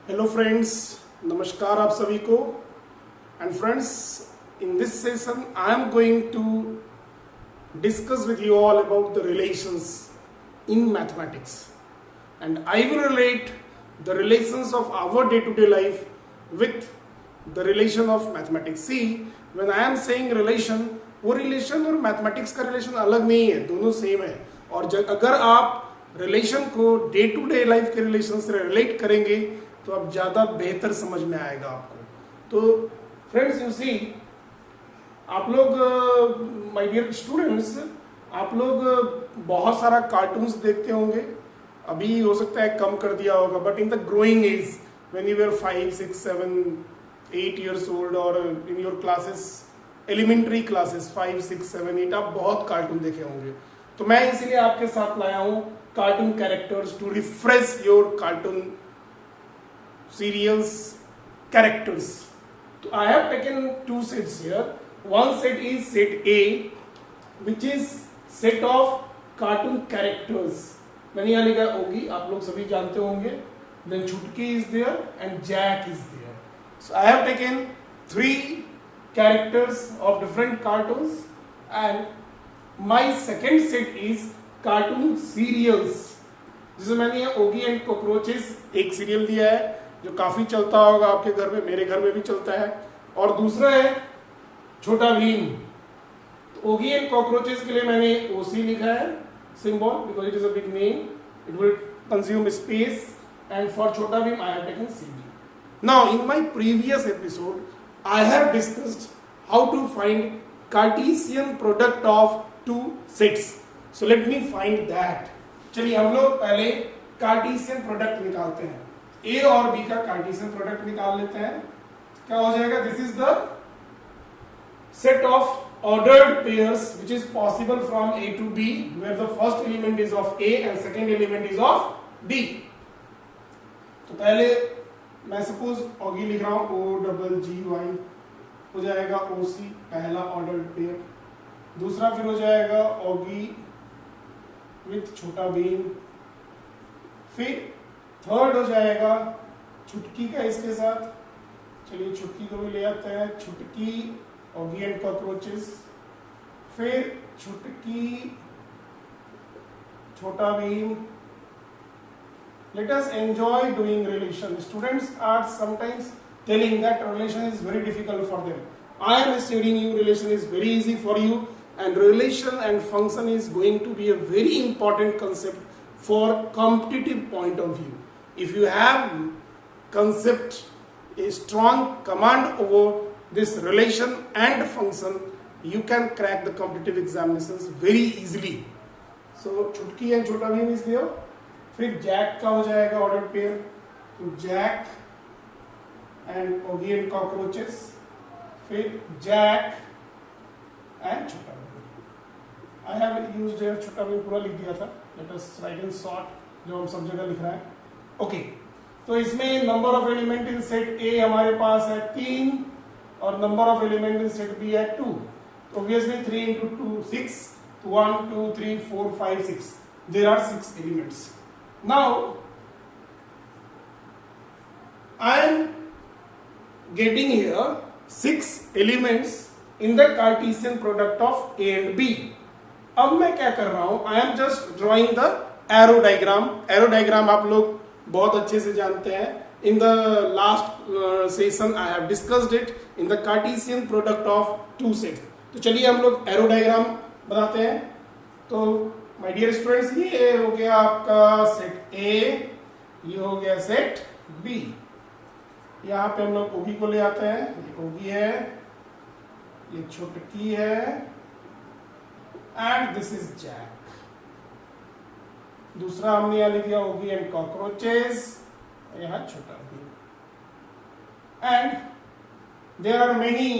Hello friends, नमस्कार आप सभी को। And friends, in this session I am going to discuss with you all about the relations in mathematics, and I will relate the relations of our day-to-day life with the relation of mathematics. See, when I am saying relation, वो relation और mathematics का relation अलग नहीं है, दोनों same है। और अगर आप relation को डे टू डे लाइफ के रिलेशन से रिलेट करेंगे तो अब ज़्यादा बेहतर समझ में आएगा आपको। तो फ्रेंड्स, यू सी, आप लोग माय डियर स्टूडेंट्स, आप लोग बहुत सारा कार्टून्स देखते होंगे। अभी हो सकता है कम कर दिया होगा, but in the growing age when you were 5, 6, 7, 8 years old और in your classes, elementary classes 5, 6, 7, 8, आप बहुत कार्टून देखे होंगे। तो मैं इसीलिए आपके साथ लाया हूँ cartoon characters to refresh your cartoon serials characters. So I have taken two sets here. One set is set A, which is set of cartoon characters. मैंने यहाँ लिखा होगी, आप लोग सभी जानते होंगे। Then Chutki is there and Jack is there. So I have taken 3 characters of different cartoons, and my second set is cartoon serials. जिसे मैंने यहाँ ओगी एंड कॉकरोचेस एक सीरियल दिया है जो काफी चलता होगा आपके घर में, मेरे घर में भी चलता है। और दूसरा है छोटा भीम। तो ओगी एंड कॉकरोचेस के लिए मैंने ओसी लिखा है symbol, because it is a big name, it will consume space, and for Chhota Bheem I have taken CB. Now in my previous episode I have discussed how to find Cartesian product of two sets. So let me find that. चलिए हम लोग पहले Cartesian product निकालते हैं। ए और B का Cartesian product निकाल लेते हैं। क्या हो जाएगा? This is the set of ordered pairs which is possible from A to B, where the first element is of A and second element is of B. तो पहले मैं सपोज ऑगी लिख रहा हूं, OGGY हो जाएगा ओसी, पहला ऑर्डर्ड पेयर। दूसरा फिर हो जाएगा ऑगी विथ छोटा भीम। फिर थर्ड हो जाएगा छुटकी का इसके साथ। चलिए छुटकी को भी ले आते हैं, छुटकी ऑगी एंड कॉकरोचेस। फिर छुटकी छोटा Bhim. Let us enjoy doing relation. Students are sometimes telling that relation is very difficult for them. I am assuring you relation is very easy for you, and relation and function is going to be a very important concept for competitive point of view. If you have concept, a strong command over this relation and function, you can crack the competitive examinations very easily. So Chutki and Chota Bheem is there. फिर Jack का हो जाएगा order pair, तो Jack and Oggy and cockroaches. फिर Jack and Chhota Bheem. I have used here Chhota Bheem पूरा लिख दिया था, let us write in short जो हम सब जगह लिख रहे हैं। ओके, तो इसमें number of element in set A हमारे पास है 3 और number of element in set B है 2। तो obviously 3 into 2 6, 1 2 3 4 5 6, there are 6 elements. Now I am getting here 6 elements in the Cartesian product of A and B. अब मैं क्या कर रहा हूं? I am just drawing the arrow diagram. Arrow diagram आप लोग बहुत अच्छे से जानते हैं। In the last session I have discussed it in the Cartesian product of two sets. तो चलिए हम लोग arrow diagram बनाते हैं। तो माय डियर स्टूडेंट्स, ये हो गया आपका सेट ए, ये हो गया सेट बी। यहाँ पे हम लोग ओगी को ले आते हैं। ये ओगी है, ये छुटकी है, एंड दिस इज जैक। दूसरा हमने यहाँ लिख दिया ओगी एंड कॉकरोचेस, यहाँ Chhota Bheem. And there are many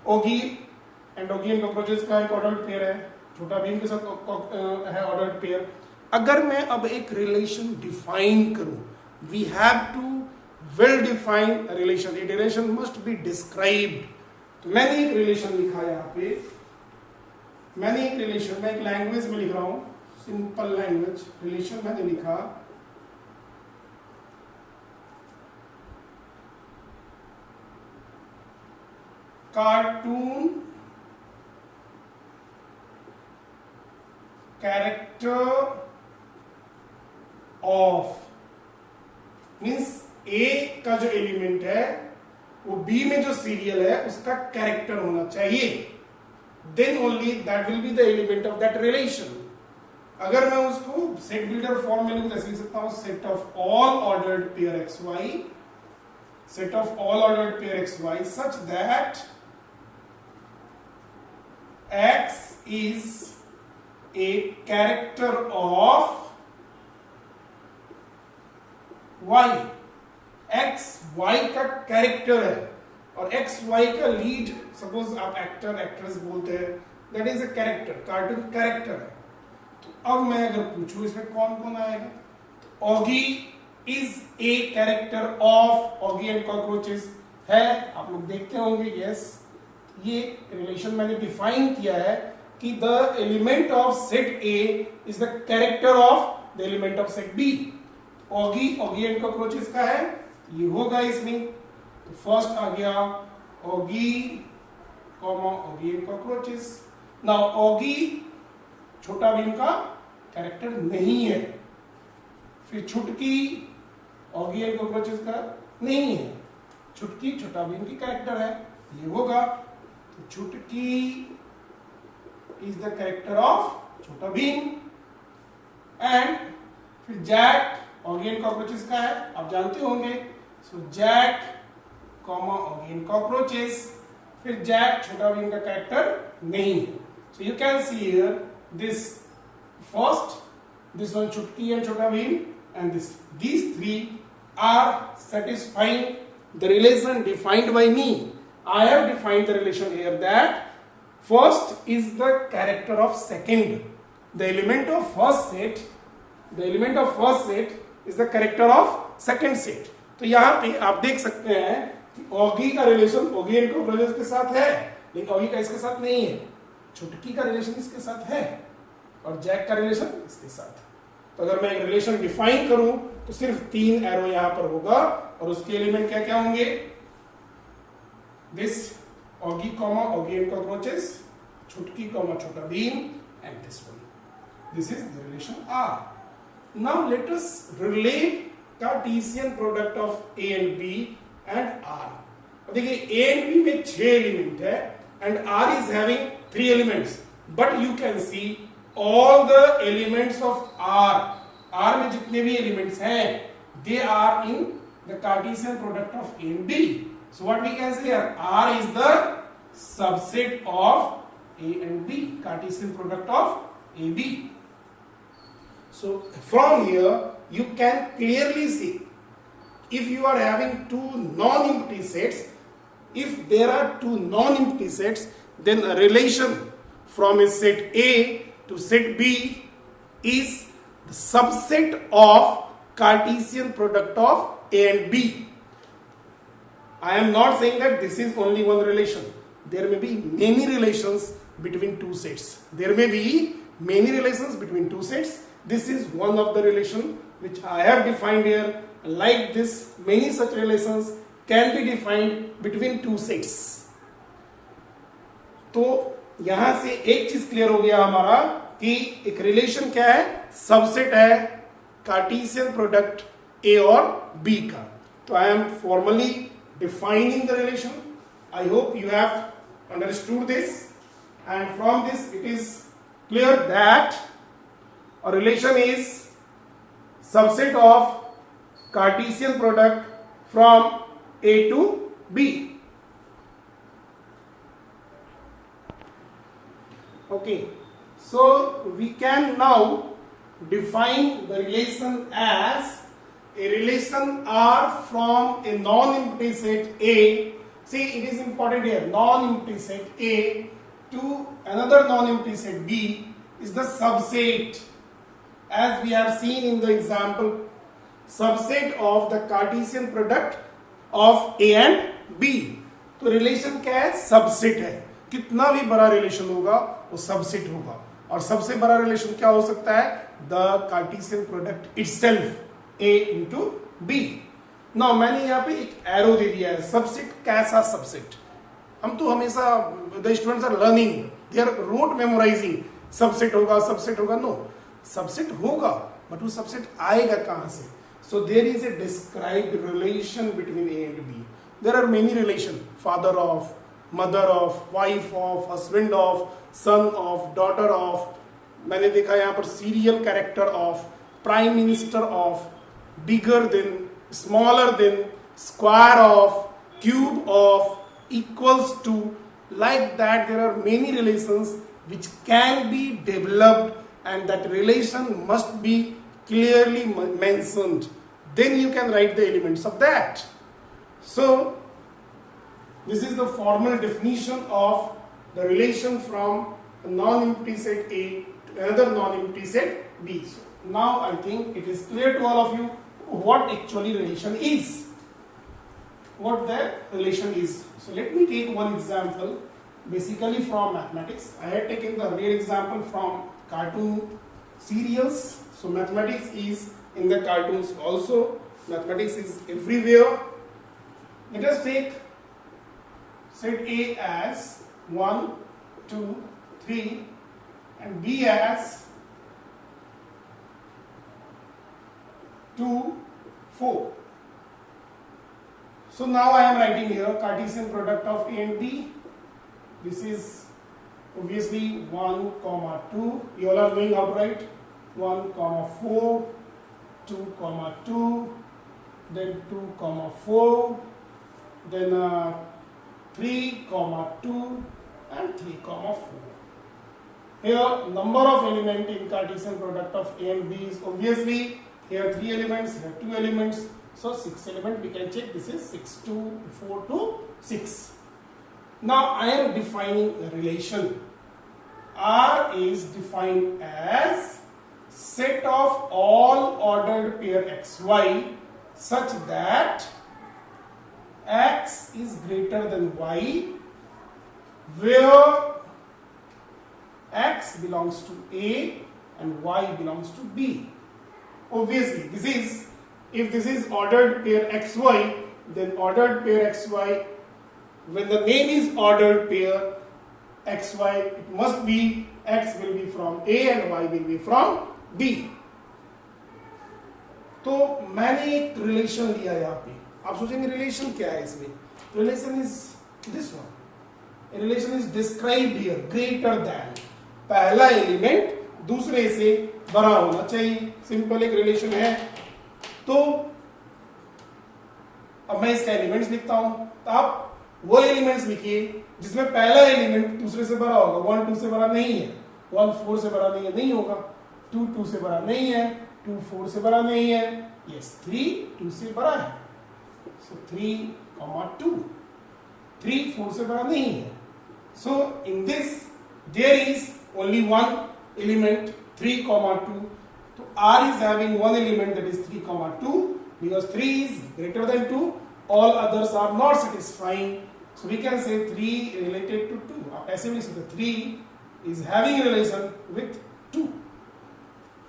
Oggy and cockroaches का एक ऑर्डर्ड पेयर है, छोटा भीम के साथ है ऑर्डर्ड पेयर। अगर मैं अब एक रिलेशन डिफाइन करूं, we have to well define relation. A relation must be described. तो मैंने एक रिलेशन लिखा है यहाँ पे, मैंने एक रिलेशन, मैं एक लैंग्वेज में लिख रहा हूं, सिंपल लैंग्वेज रिलेशन मैंने लिखा कार्टून कैरेक्टर ऑफ, मीन्स ए का जो एलिमेंट है वो बी में जो सीरियल है उसका कैरेक्टर होना चाहिए, then only that will be the element of that relation. अगर मैं उसको सेट बिल्डर फॉर्म में लिखूं, जैसे लिख सकता हूं set of all ordered pair X Y, set of all ordered pair xy such that x is a character of y, x y का कैरेक्टर है और x y का लीड, सपोज आप एक्टर एक्ट्रेस बोलते हैं, that is a character, cartoon character है। तो अब मैं अगर पूछूं इसमें कौन कौन आएगा, तो Oggy is a character of Oggy and cockroaches है, आप लोग देखते होंगे, यस। ये रिलेशन मैंने डिफाइन किया है कि the element of set A is the character of the element of set B. Oggy and cockroaches का है, ये होगा इसमें। तो फर्स्ट आ गया Oggy comma Oggy and cockroaches. Now Oggy Chhota Bheem का कैरेक्टर नहीं है, फिर छुटकी ऑगी एंड कॉकरोचेस का नहीं है, छुटकी छोटा भीम की कैरेक्टर है, ये होगा। तो छुटकी is the character of Chhota Bheem. And फिर जैक ऑगी एंड कॉकरोचेस का है, आप जानते होंगे। So Jack comma Oggy and cockroaches, फिर जैक छोटा भीम का कैरेक्टर नहीं है। So you can see here this first, this one Chutki and Chota Bheem, and these three are satisfying the relation defined by me. I have defined the relation here that first is the character of second. The element of first set is the character of second set. तो यहाँ पे आप देख सकते हैं कि Oggy का relation Oggy and cockroaches के साथ है, लेकिन ऑगी का इसके साथ नहीं है। छुटकी का रिलेशन इसके साथ है और जैक का रिलेशन इसके साथ। तो अगर मैं एक रिलेशन डिफाइन करूं तो सिर्फ 3 एरो यहां पर होगा और उसके एलिमेंट क्या क्या होंगे, this Oggy comma Oggy and cockroaches, Chutki comma Chhota Bheem, and this one, this is the relation R. Now let us relate Cartesian product of A and B and R. देखिए ए एंड बी में 6 element है and R is having 3 elements, but you can see all the elements of R में जितने भी elements हैं, they are in the Cartesian product of A and B. So what we can say here, R is the subset of A and B, Cartesian product of A, B. So from here you can clearly see, if you are having 2 non-empty sets, if there are 2 non-empty sets, then a relation from a set A to set B is the subset of Cartesian product of A and B. I am not saying that this is only one relation. There may be many relations between 2 sets. There may be many relations between 2 sets. This is one of the relation which I have defined here. Like this, many such relations can be defined between 2 sets. तो यहां से एक चीज clear हो गया हमारा कि एक रिलेशन क्या है, सबसेट है कार्टेशियन प्रोडक्ट ए और बी का। तो I am formally defining the relation. I hope you have understood this, and from this it is clear that a relation is subset of Cartesian product from A to B. Okay, so we can now define the relation as a relation R from a non-empty set A. See, it is important here, non-empty set A to another non-empty set B is the subset, as we have seen in the example, subset of the Cartesian product of A and B. तो relation क्या है, subset है। कितना भी बड़ा relation होगा वो subset होगा, और सबसे बड़ा रिलेशन क्या हो सकता है, the Cartesian product itself A into B. Now मैंने यहां पे एक एरो दे दिया है, सबसेट कैसा सबसेट, हम तो हमेशा the students are learning, they are rote memorising, subset होगा, नो, सबसेट होगा बट वो सबसेट आएगा कहां से? So there is a described relation between A and B. There are many relation, father of, mother of, wife of, husband of, son of, daughter of, मैंने देखा यहाँ पर serial character of, prime minister of, bigger than, smaller than, square of, cube of, equals to, like that there are many relations which can be developed and that relation must be clearly mentioned, then you can write the elements of that. So this is the formal definition of the relation from a non-empty set A to another non-empty set B. So now I think it is clear to all of you what actually relation is, what the relation is. So let me take one example basically from mathematics. I had taken the real example from cartoon serials. So mathematics is in the cartoons also, mathematics is everywhere. Let us take set A as 1, 2, 3 and B as 2, 4. So now I am writing here Cartesian product of A and B. This is obviously 1, 2. You all are going out, right? 1, 4, 2, 2, then 2, 4, then 3, 2 and 3, 4. Here number of element in Cartesian product of A and B is obviously here 3 elements, here 2 elements. So 6 element we can check, this is 6 to 4 to 6. Now I am defining a relation. R is defined as set of all ordered pair xy such that x is greater than y where x belongs to A and y belongs to B. Obviously this is, if this is ordered pair xy, then ordered pair xy, when the name is ordered pair xy, it must be x will be from A and y will be from B. तो मैंने एक relation लिया यहाँ पे, आप सोचेंगे relation क्या है इसमें? Relation is this one, relation is described here, greater than, पहला एलिमेंट दूसरे से बड़ा होना चाहिए, सिंपल एक रिलेशन है. तो अब मैं इसका एलिमेंट्स लिखता हूं, तो आप वो एलिमेंट्स लिखिए जिसमें पहला एलिमेंट दूसरे से बड़ा होगा. 1 2 से बड़ा नहीं है, 1 4 से बड़ा नहीं है, नहीं होगा. 2 2 से बड़ा नहीं है, 2 4 से बड़ा नहीं है, यस 3 2 से बड़ा है. सो 3, 2, 3 4 से बड़ा नहीं है. So in this there is only one element 3, 2. So R is having one element, that is 3, 2, because 3 is greater than 2, all others are not satisfying. So we can say 3 related to 2. आप ऐसे भी सकते, 3 is having a relation with 2.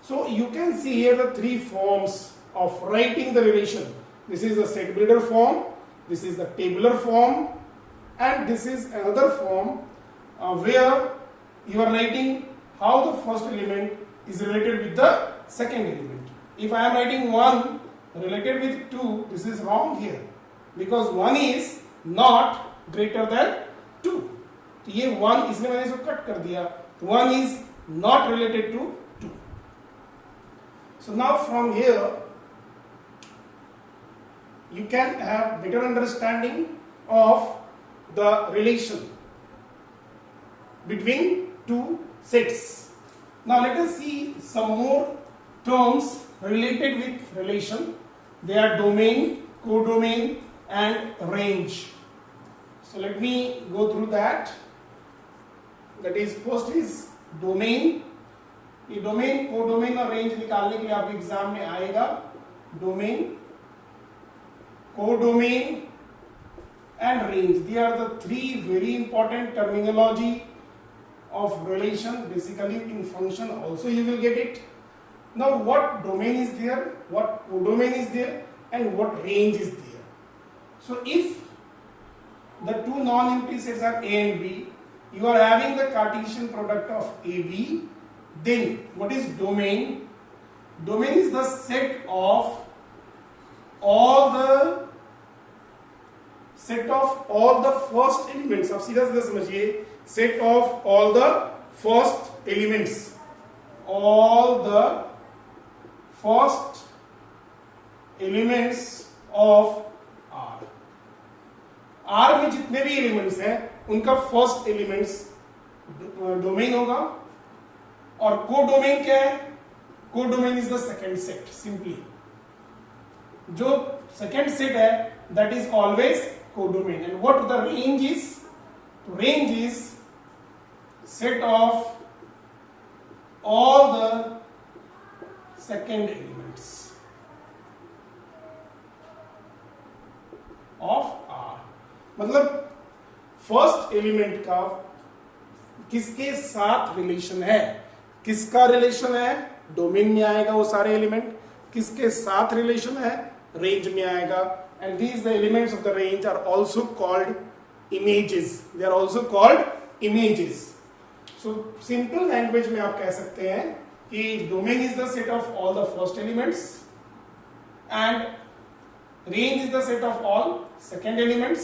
So you can see here the 3 forms of writing the relation. This is the set builder form, this is the tabular form, and this is another form where you are writing how the first element is related with the second element. If I am writing 1 related with 2, this is wrong here because 1 is not greater than 2. तो ये 1 इसलिए मैंने इसको cut कर दिया. 1 is not related to 2. So now from here you can have better understanding of the relation between two sets. Now let us see some more terms related with relation. They are domain, codomain and range. So let me go through that. That is first is domain. ये domain, codomain और range निकालने के लिए आपके exam में आएगा. Domain, codomain and range. They are the 3 very important terminology of relation. Basically in function also you will get it. Now what domain is there, what codomain is there and what range is there. So if the two non-empty sets are A and B. You are having the Cartesian product of AB. Then what is domain? Domain is the set of all the first elements. अब सीधा सीधा समझिए, set of all the first elements, all the first elements of R. R में जितने भी elements हैं उनका first elements domain होगा. और कोडोमेन क्या है? Codomain is the second set. Simply जो सेकंड सेट है that is always codomain. And what the range is? Range is set of all the second elements of R. मतलब first element का किसके साथ रिलेशन है? किसका रिलेशन है? Domain में आएगा वो सारे एलिमेंट. किसके साथ रिलेशन है? रेंज में आएगा. And these the elements of the range are also called images. They are also called images. So simple language में आप कह सकते हैं कि domain is the set of all the first elements and range is the set of all second elements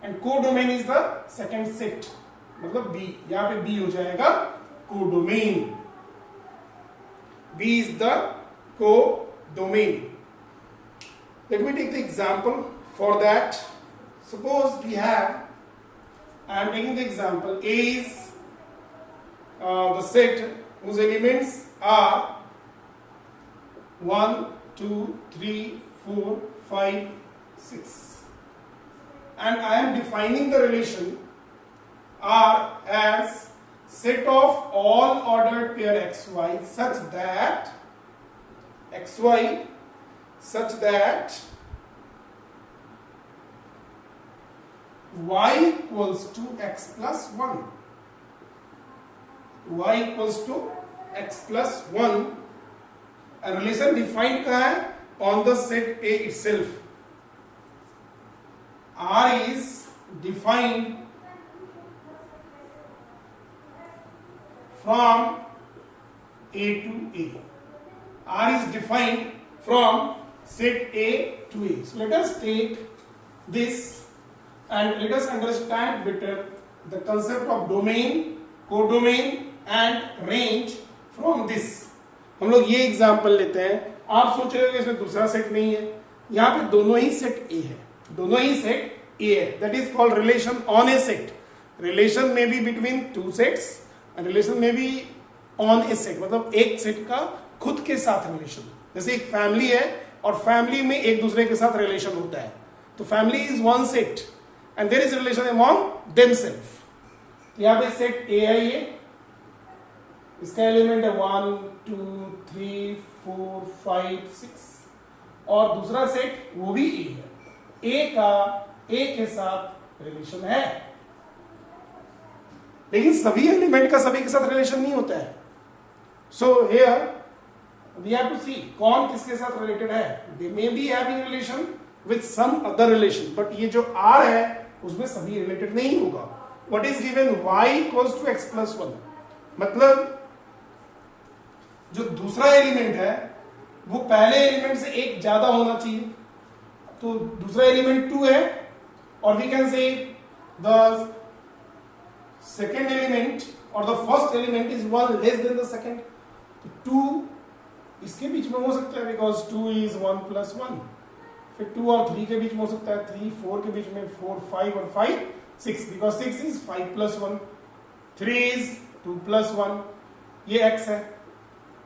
and codomain is the second set. मतलब B, यहां पे B हो जाएगा codomain. B is the codomain. Let me take the example for that. Suppose we have, I am taking the example, A is the set whose elements are 1, 2, 3, 4, 5, 6. And I am defining the relation R as set of all ordered pair xy such that y equals to x plus 1. Y equals to x plus 1. A relation defined कहाँ है? On the set A itself. R is defined from A to A. R is defined from set A to A. So let us take this and let us understand better the concept of domain, codomain and range from this. हम लोग ये example लेते हैं. आप सोच रहे हो कि इसमें दूसरा सेट नहीं है. यहाँ पे दोनों ही सेट A है. दोनों ही सेट A है. That is called relation on a set. Relation may be between two sets and relation may be on a set. मतलब एक सेट का खुद के साथ रिलेशन. जैसे एक फैमिली है और फैमिली में एक दूसरे के साथ रिलेशन होता है. तो family is one set and there is relation among themselves. यहाँ पे सेट ए है. ये इसका एलिमेंट है 1, 2, 3, 4, 5, 6 और दूसरा सेट वो भी ए है. ए का ए के साथ रिलेशन है लेकिन सभी एलिमेंट का सभी के साथ रिलेशन नहीं होता है. So here we have to see कौन किसके साथ रिलेटेड है. they may be having relation with some other relation but ये जो R है उसमें सभी रिलेटेड नहीं होगा. what is given y equals to x plus 1. मतलब जो दूसरा एलिमेंट है वो पहले एलिमेंट से एक ज्यादा होना चाहिए. तो दूसरा एलिमेंट 2 है और we can say the second element or the first element is 1 less than the second. तो 2 इसके बीच में हो सकता है बिकॉज 2 is 1 plus 1. फिर 2 और 3 के बीच में हो सकता है 3, 4 के बीच में 4, 5 और 5, 6 because 6 is 5 plus 1. 3 is 2 plus 1. ये x है.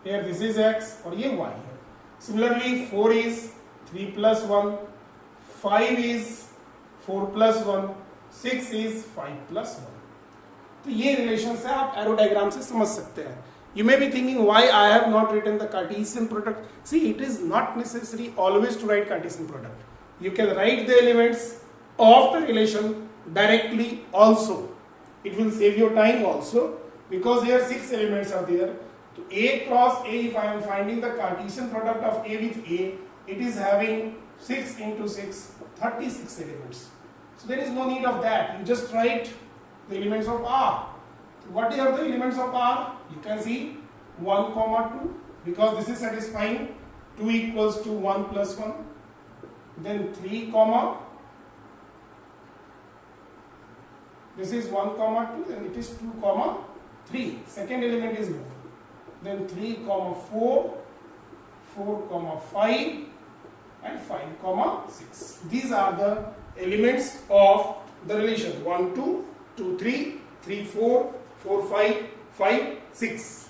Here this is x और ये y है. Similarly 4 is 3 plus 1. 5 is 4 plus 1. 6 is 5 plus 1. तो ये रिलेशन से आप एरो डायग्राम से समझ सकते हैं. You may be thinking why I have not written the Cartesian product. See, it is not necessary always to write Cartesian product. You can write the elements of the relation directly also. It will save your time also because here 6 elements are there. So A cross A, if I am finding the Cartesian product of A with A, it is having 6 into 6, 36 elements. So there is no need of that. You just write the elements of R. So what are the elements of R? You can see 1, 2, because this is satisfying. 2 equals to 1 plus 1. Then 3, this is 1, 2, and it is 2, 3. Second element is 1. Then 3, 4, 4, 5, and 5, 6. These are the elements of the relation 1, 2, 2, 3, 3, 4, 4, 5, 5, 6.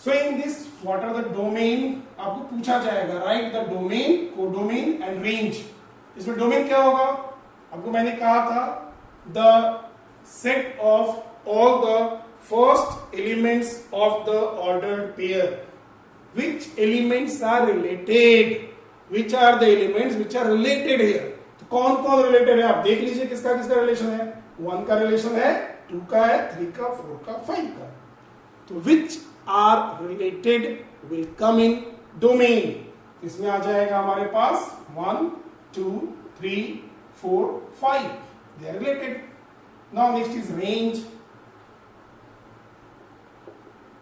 So in this, what are the domain? आपको पूछा जाएगा, right? The domain, codomain and range. इसमें domain क्या होगा? आपको मैंने कहा था the set of all the first elements of the ordered pair. Which elements are related? Which are the elements which are related here? तो कौन कौन related है? आप देख लीजिए किसका किसका relation है. 1 का relation है, 2 का है, 3 का, 4 का, 5 का. तो which are related will come in domain. इसमें आ जाएगा हमारे पास 1, 2, 3, 4, 5. They are related. Now next is range.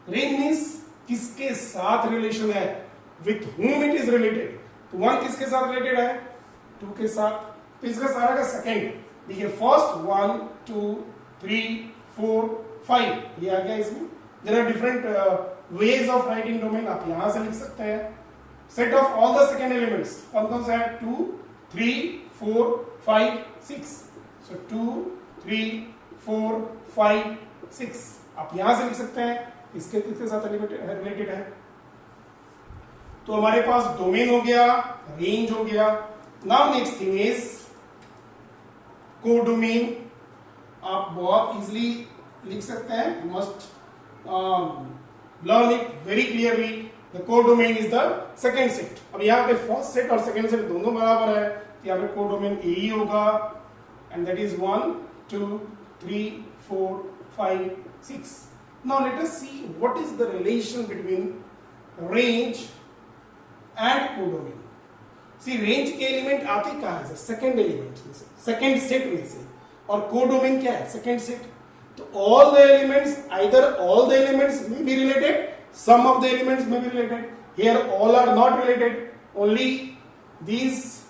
Range means किसके साथ relation है, with whom it is related. तो 1 किसके साथ related है, 2 के साथ. तो इसका सारा का सेकेंड देखिए, फर्स्ट 1, 2, 3, 4, 5 ये आ गया इसमें. There are different ways of writing domain. आप यहां से लिख सकते हैं. Set of all the second elements. कौन कौन सा है? 2, 3, 4, 5, 6. So 2, 3, 4, 5, 6. आप यहां से लिख सकते हैं इसके किसके साथ रिलेटेड है. तो हमारे पास डोमेन हो गया, रेंज हो गया. Now next thing is codomain. आप बहुत इजीली लिख सकते हैं. You must learn it very clearly. The codomain is the second set. अब यहाँ पे फर्स्ट सेट और सेकंड सेट दोनों बराबर है. यहाँ पे कोडोमेन ए ही होगा, and that is 1, 2, 3, 4, 5, 6. Now let us see what is the relation between range and codomain. See, range के एलिमेंट आते कहाँ से? सेकंड एलिमेंट में से, सेकंड सेट में से. और कोडोमेन क्या है? Second set. So all the elements, either all the elements may be related, some of the elements may be related. Here all are not related. Only these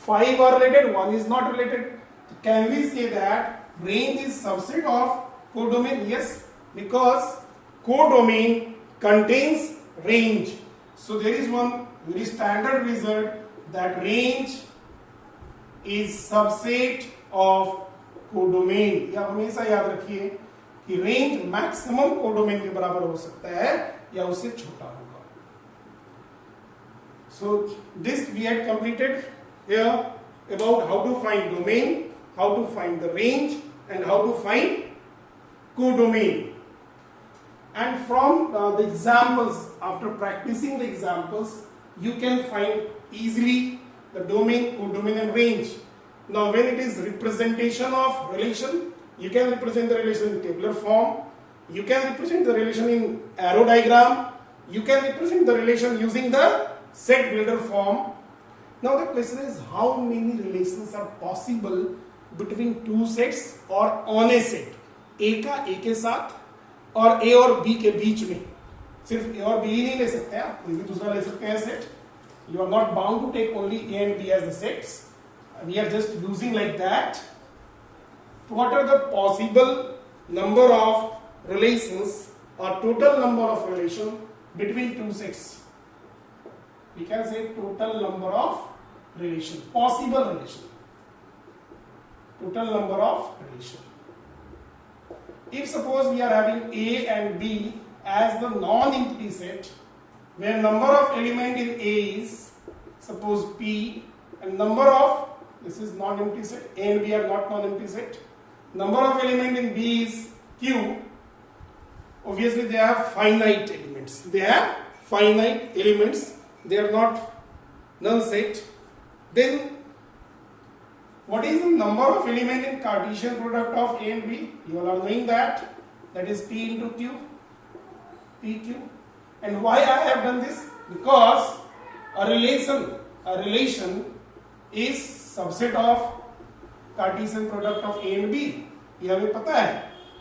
5 are related, 1 is not related. Can we say that range is subset of codomain? Yes, because codomain contains range. So there is one very standard result that range is subset of codomain. या हमेशा याद रखिए कि range maximum codomain के बराबर हो सकता है या उससे छोटा होगा. So this we had completed here about how to find domain, how to find the range and how to find codomain. And from the examples, after practising the examples, you can find easily the domain, codomain and range. Now when it is representation of relation, you can represent the relation in tabular form, you can represent the relation in arrow diagram, you can represent the relation using the set builder form. Now the question is, how many relations are possible between two sets or on a set? A का A के साथ और A और B के बीच में. सिर्फ A और B ही नहीं ले सकते हैं, कोई भी दूसरा ले सकते हैं set. You are not bound to take only A and B as the sets. We are just using like that. What are the possible number of relations or total number of relation between two sets? We can say total number of relation, possible relation, total number of relation. If suppose we are having A and B as the non-empty set, where number of element in A is suppose P and number of, this is non-empty set, A and B are not non-empty set, number of element in B is Q. Obviously they have finite elements, they have finite elements, they are not null set. Then what is the number of element in Cartesian product of A and B? You all are knowing that, that is P into Q, PQ. And why I have done this? Because a relation is subset of Cartesian product of A and B, ये हमें पता है।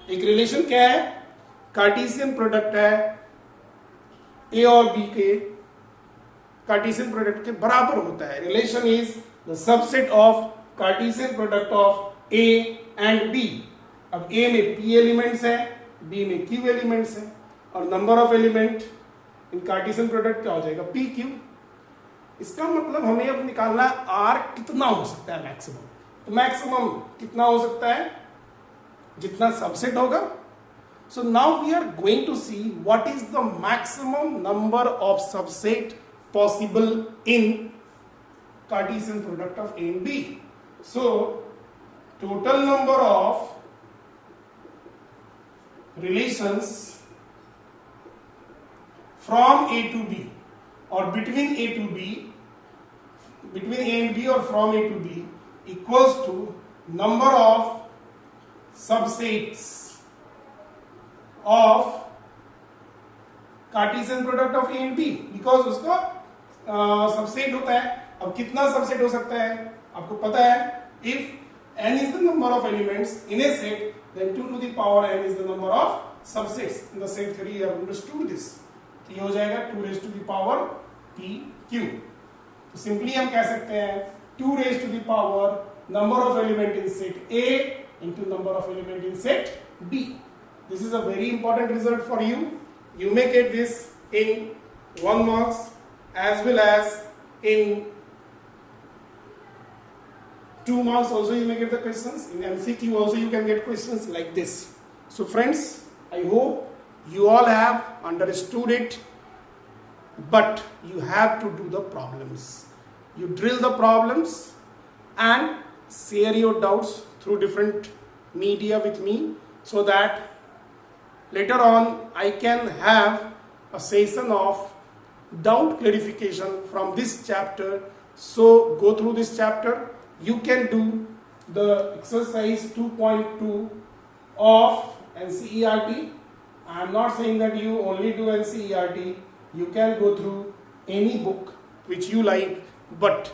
एक relation क्या है, Cartesian product है ए और B के कार्टेशियन प्रोडक्ट के बराबर होता है। Relation is the subset of Cartesian product of A and B. अब ए में p एलिमेंट्स है, b में q एलिमेंट्स है, और number of element in Cartesian product क्या हो जाएगा, p q। इसका मतलब हमें अब निकालना है r कितना हो सकता है मैक्सिमम। तो मैक्सिमम कितना हो सकता है, जितना सबसेट होगा। So now we are going to see what is the maximum number of subset possible in Cartesian product of A and B. So total number of relations from A to B or between A to B, between A and B or from A to B equals to number of subsets of Cartesian product of A and B, because उसका subset होता है। अब कितना subset हो सकता है आपको पता है, if n is the number of elements in a set, then 2 to the power n is the number of subsets in the set theory. You have understood this. तो ये हो जाएगा 2 raised to the power p q। तो simply हम कह सकते हैं 2 raised to the power number of element in set A into number of element in set B. This is a very important result for you. You may get this in 1 marks as well as in 2 marks also you may get the questions. In MCQ also you can get questions like this. So friends, I hope you all have understood it, but you have to do the problems. You drill the problems and share your doubts through different media with me, so that later on I can have a session of doubt clarification from this chapter. So go through this chapter. You can do the exercise 2.2 of NCERT. I am not saying that you only do NCERT. You can go through any book which you like, but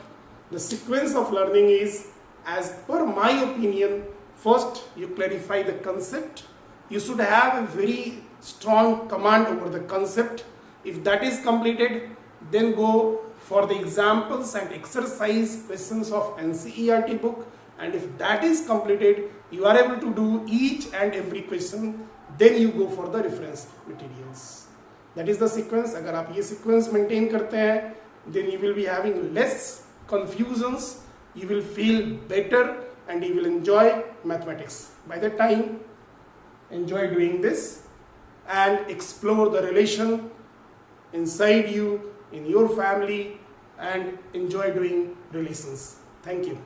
the sequence of learning is, as per my opinion, first you clarify the concept. You should have a very strong command over the concept. If that is completed, then go for the examples and exercise questions of NCERT book, and if that is completed, you are able to do each and every question, then you go for the reference materials. That is the sequence. अगर आप ये sequence maintain करते हैं, then you will be having less confusions, you will feel better, and you will enjoy mathematics. By the time, enjoy doing this and explore the relation inside you, in your family, and enjoy doing relations. Thank you.